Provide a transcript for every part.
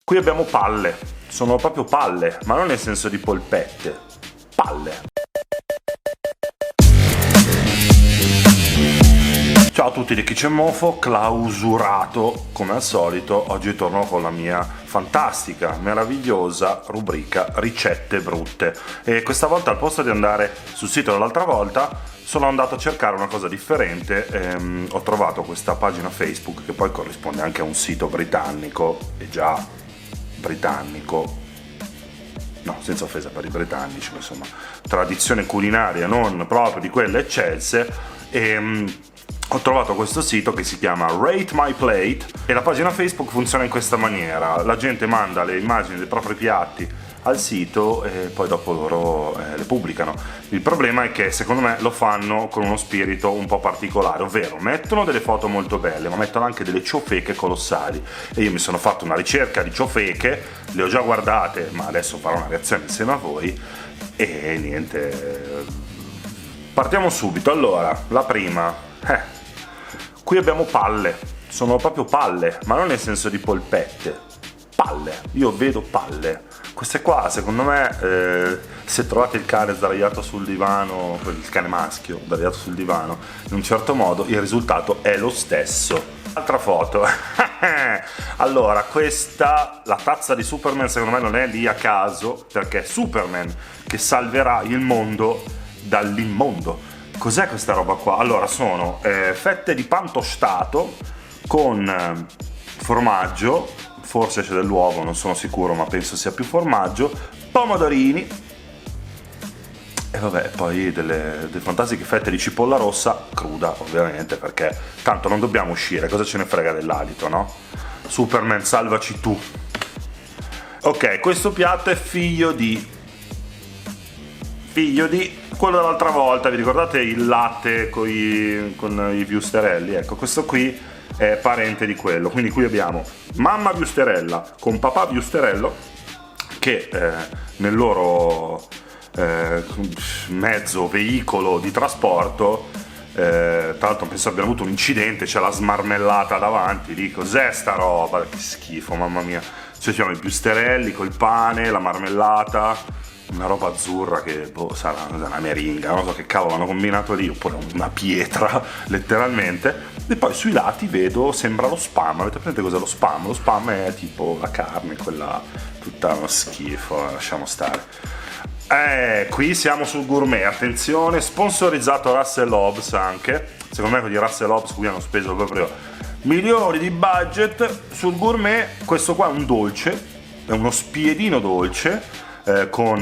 Qui abbiamo palle, sono proprio palle, ma non nel senso di polpette, palle. Ciao a tutti di Chi c'è Mofo, clausurato come al solito. Oggi torno con la mia fantastica, meravigliosa rubrica ricette brutte, e questa volta al posto di andare sul sito dell'altra volta sono andato a cercare una cosa differente. Ho trovato questa pagina Facebook che poi corrisponde anche a un sito britannico, e già britannico, no, senza offesa per i britannici, insomma, tradizione culinaria non proprio di quelle eccelse, e ho trovato questo sito che si chiama Rate My Plate, e la pagina Facebook funziona in questa maniera: la gente manda le immagini dei propri piatti al sito e poi dopo loro le pubblicano. Il problema è che secondo me lo fanno con uno spirito un po' particolare, ovvero mettono delle foto molto belle ma mettono anche delle ciofeche colossali, e io mi sono fatto una ricerca di ciofeche, le ho già guardate ma adesso farò una reazione insieme a voi e niente, partiamo subito. Allora, la prima, qui abbiamo palle, sono proprio palle, ma non nel senso di polpette, palle, io vedo palle. Queste qua, secondo me, se trovate il cane sdraiato sul divano, il cane maschio sdraiato sul divano, in un certo modo il risultato è lo stesso. Altra foto. Allora, questa, la tazza di Superman, secondo me non è lì a caso, perché è Superman che salverà il mondo dall'immondo. Cos'è questa roba qua? Allora, sono fette di pan tostato con formaggio, forse c'è dell'uovo, non sono sicuro, ma penso sia più formaggio, pomodorini e vabbè, poi delle fantastiche fette di cipolla rossa, cruda ovviamente, perché tanto non dobbiamo uscire, cosa ce ne frega dell'alito, no? Superman, salvaci tu. Ok, questo piatto è figlio di quello dell'altra volta, vi ricordate il latte con i viusterelli? Ecco, questo qui è parente di quello. Quindi qui abbiamo mamma viusterella con papà viusterello che nel loro mezzo veicolo di trasporto, tra l'altro penso abbiano avuto un incidente, c'è la smarmellata davanti lì. Cos'è sta roba? Che schifo, mamma mia. Cioè ci sono i viusterelli col pane, la marmellata, una roba azzurra che sarà una meringa, non so che cavolo hanno combinato lì, oppure una pietra letteralmente. E poi sui lati vedo, sembra lo spam. Avete presente cos'è lo spam? Lo spam è tipo la carne, quella tutta uno schifo, lasciamo stare. Qui siamo sul gourmet, attenzione, sponsorizzato Russell Hobbs anche. Secondo me quelli di Russell Hobbs qui hanno speso proprio milioni di budget sul gourmet. Questo qua è un dolce, è uno spiedino dolce, con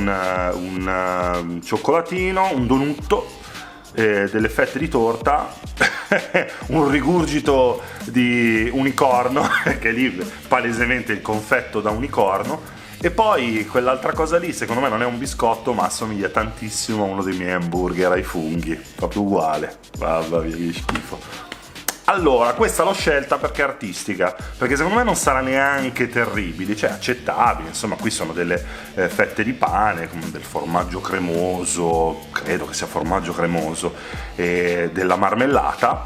un cioccolatino, un donutto, delle fette di torta, un rigurgito di unicorno che lì palesemente il confetto da unicorno, e poi quell'altra cosa lì secondo me non è un biscotto ma assomiglia tantissimo a uno dei miei hamburger ai funghi, proprio uguale. Mamma mia, che schifo. Allora, questa l'ho scelta perché è artistica, perché secondo me non sarà neanche terribile, cioè accettabile. Insomma, qui sono delle fette di pane con del formaggio cremoso, credo che sia formaggio cremoso, e della marmellata.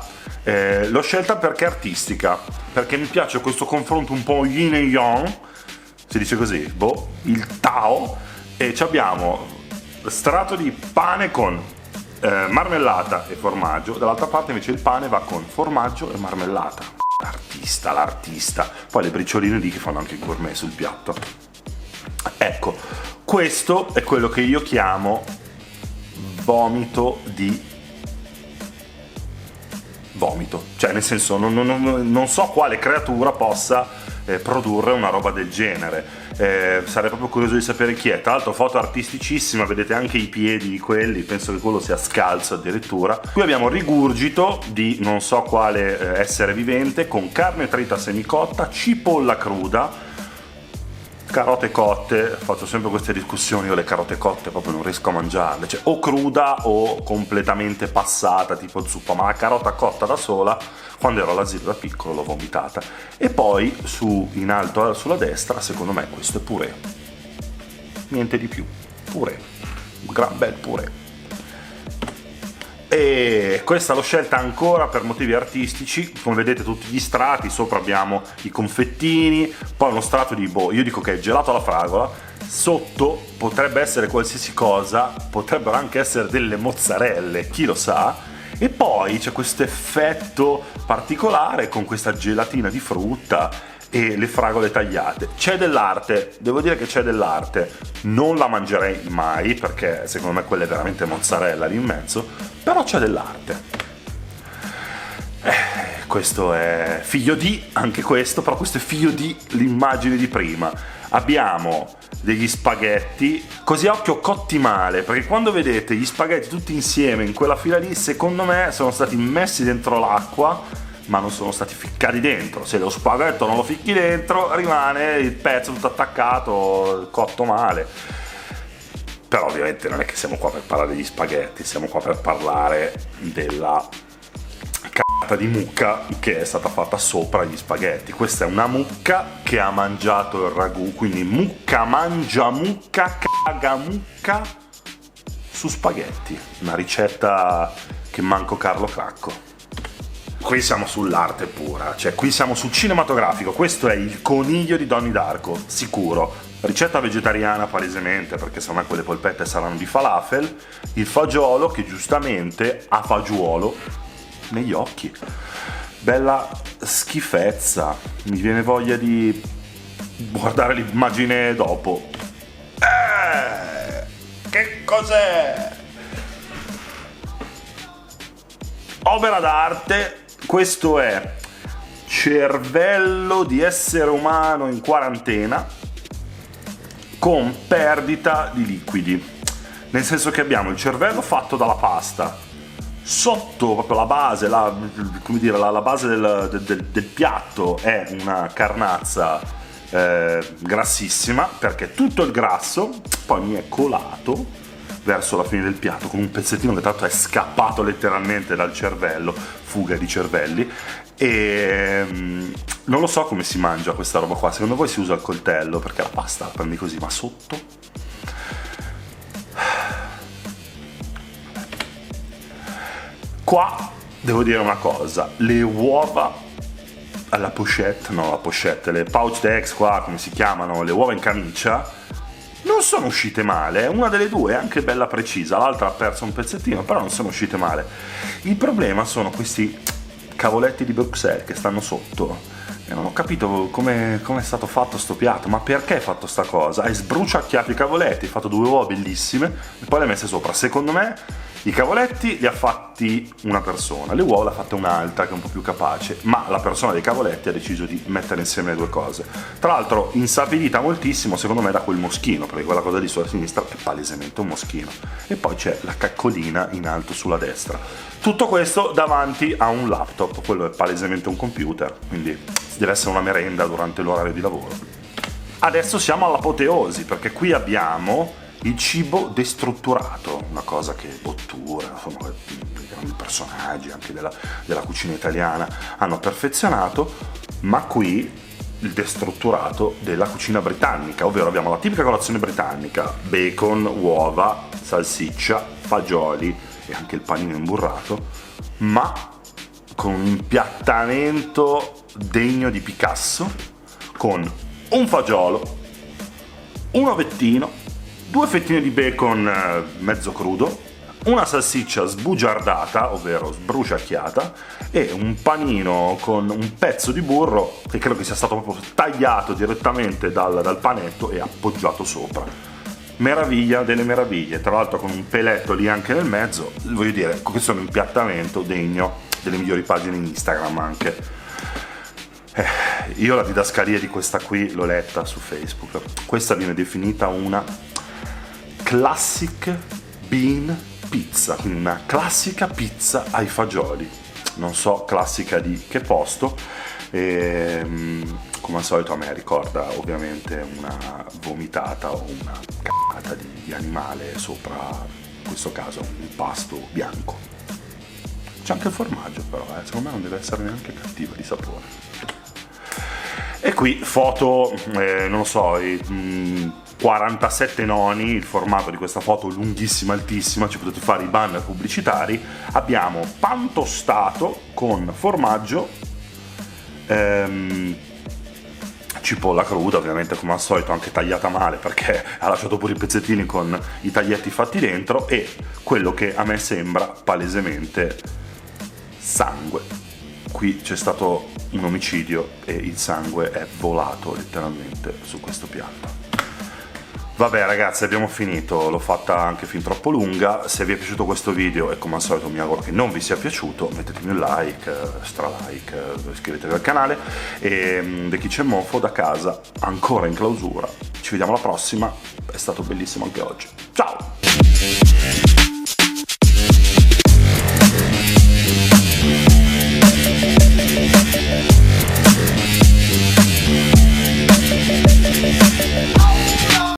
L'ho scelta perché è artistica, perché mi piace questo confronto un po' yin e yang, si dice così, il Tao, e abbiamo strato di pane con marmellata e formaggio, dall'altra parte invece il pane va con formaggio e marmellata. L'artista. Poi le bricioline lì che fanno anche il gourmet sul piatto. Ecco, questo è quello che io chiamo vomito, cioè nel senso non so quale creatura possa produrre una roba del genere. Sarei proprio curioso di sapere chi è. Tra l'altro foto artisticissima, vedete anche i piedi di quelli, penso che quello sia scalzo addirittura. Qui abbiamo rigurgito di non so quale essere vivente, con carne trita semicotta, cipolla cruda, carote cotte. Faccio sempre queste discussioni, io le carote cotte proprio non riesco a mangiarle, cioè o cruda o completamente passata tipo zuppa, ma la carota cotta da sola, quando ero all'asilo da piccolo l'ho vomitata. E poi in alto sulla destra, secondo me questo è purè, niente di più, purè, un gran bel purè. E questa l'ho scelta ancora per motivi artistici. Come vedete tutti gli strati, sopra abbiamo i confettini, poi uno strato di io dico che è gelato alla fragola, sotto potrebbe essere qualsiasi cosa, potrebbero anche essere delle mozzarelle, chi lo sa, e poi c'è questo effetto particolare con questa gelatina di frutta e le fragole tagliate. C'è dell'arte, devo dire che c'è dell'arte. Non la mangerei mai perché secondo me quella è veramente mozzarella lì in mezzo, però c'è dell'arte. Questo è figlio di, anche questo, però questo è figlio di l'immagine di prima. Abbiamo degli spaghetti così a occhio cotti male, perché quando vedete gli spaghetti tutti insieme in quella fila lì, secondo me sono stati messi dentro l'acqua ma non sono stati ficcati dentro. Se lo spaghetto non lo ficchi dentro rimane il pezzo tutto attaccato, cotto male. Però ovviamente non è che siamo qua per parlare degli spaghetti, siamo qua per parlare della cagata di mucca che è stata fatta sopra gli spaghetti. Questa è una mucca che ha mangiato il ragù, quindi mucca mangia mucca, caga mucca su spaghetti, una ricetta che manco Carlo Cracco. Qui siamo sull'arte pura, cioè qui siamo sul cinematografico. Questo è il coniglio di Donnie Darko, sicuro. Ricetta vegetariana palesemente, perché secondo me quelle polpette saranno di falafel. Il fagiolo che giustamente ha fagiolo negli occhi. Bella schifezza, mi viene voglia di guardare l'immagine dopo. Che cos'è? Opera d'arte. Questo è cervello di essere umano in quarantena con perdita di liquidi, nel senso che abbiamo il cervello fatto dalla pasta, sotto proprio la base, come dire, la base del piatto è una carnazza grassissima, perché tutto il grasso poi mi è colato verso la fine del piatto con un pezzettino che tanto è scappato letteralmente dal cervello, fuga di cervelli, e non lo so come si mangia questa roba qua. Secondo voi si usa il coltello? Perché la pasta la prendi così, ma sotto? Qua devo dire una cosa, le uova alla pochette, no la pochette, le pouch eggs qua, come si chiamano, le uova in camicia, non sono uscite male. Una delle due è anche bella precisa, l'altra ha perso un pezzettino, però non sono uscite male. Il problema sono questi cavoletti di Bruxelles che stanno sotto, e non ho capito come è stato fatto sto piatto, ma perché hai fatto sta cosa? Hai sbruciacchiato i cavoletti, hai fatto due uova bellissime e poi le hai messe sopra. Secondo me i cavoletti li ha fatti una persona, le uova le ha fatte un'altra che è un po' più capace, ma la persona dei cavoletti ha deciso di mettere insieme le due cose. Tra l'altro insapidita moltissimo secondo me da quel moschino, perché quella cosa lì sulla sinistra è palesemente un moschino, e poi c'è la caccolina in alto sulla destra. Tutto questo davanti a un laptop, quello è palesemente un computer, quindi deve essere una merenda durante l'orario di lavoro. Adesso siamo all'apoteosi, perché qui abbiamo il cibo destrutturato, una cosa che Bottura, insomma, i grandi personaggi anche della cucina italiana hanno perfezionato, ma qui il destrutturato della cucina britannica, ovvero abbiamo la tipica colazione britannica: bacon, uova, salsiccia, fagioli e anche il panino imburrato, ma con un impiattamento degno di Picasso, con un fagiolo, un ovettino, due fettine di bacon mezzo crudo, una salsiccia sbugiardata, ovvero sbruciacchiata, e un panino con un pezzo di burro che credo che sia stato proprio tagliato direttamente dal panetto e appoggiato sopra. Meraviglia delle meraviglie, tra l'altro con un peletto lì anche nel mezzo. Voglio dire, questo è un impiattamento degno delle migliori pagine in Instagram anche. Io la didascalia di questa qui l'ho letta su Facebook. Questa viene definita una classic bean pizza, quindi una classica pizza ai fagioli. Non so classica di che posto, come al solito a me ricorda ovviamente una vomitata o una cagata di animale sopra, in questo caso un pasto bianco. C'è anche il formaggio però, secondo me non deve essere neanche cattivo di sapore. E qui foto, non so, 47 noni, il formato di questa foto lunghissima, altissima, ci potete fare i banner pubblicitari. Abbiamo pan tostato con formaggio, cipolla cruda, ovviamente come al solito anche tagliata male perché ha lasciato pure i pezzettini con i taglietti fatti dentro, e quello che a me sembra palesemente sangue. Qui c'è stato un omicidio e il sangue è volato letteralmente su questo piatto. Vabbè ragazzi, abbiamo finito, l'ho fatta anche fin troppo lunga. Se vi è piaciuto questo video, e come al solito mi auguro che non vi sia piaciuto, mettetemi un like, stra like, iscrivetevi al canale, e The Kitchen Mofo da casa ancora in clausura. Ci vediamo alla prossima, è stato bellissimo anche oggi. Ciao!